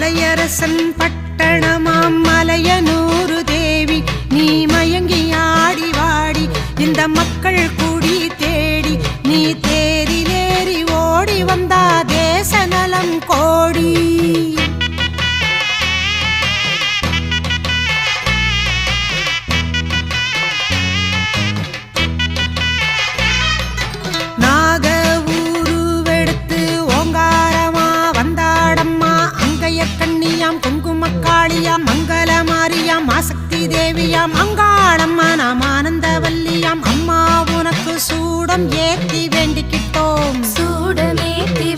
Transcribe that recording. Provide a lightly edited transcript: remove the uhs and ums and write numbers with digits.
மலையரசன் பட்டணமாம் மலையனூரு தேவி நீ மயங்கி ஆடி வாடி இந்த மக்கள் கூடி தேடி நீ தேரிலேறி ஓடி வந்தா தேச நலம் கோடி. நாக ஊருவெடுத்து ஓங்காரமா வந்தாடம்மா அங்கைய கண்ணியாம் குங்குமக்காளியாம் மங்கள மாரியாம் ஆசக்தி தேவியாம் அங்காளம்மா நாம் ஆனந்தவல்லியாம் அம்மா உனக்கு சூடம் ஏத்தி வேண்டிக்கிட்டோம். சூடமேத்தி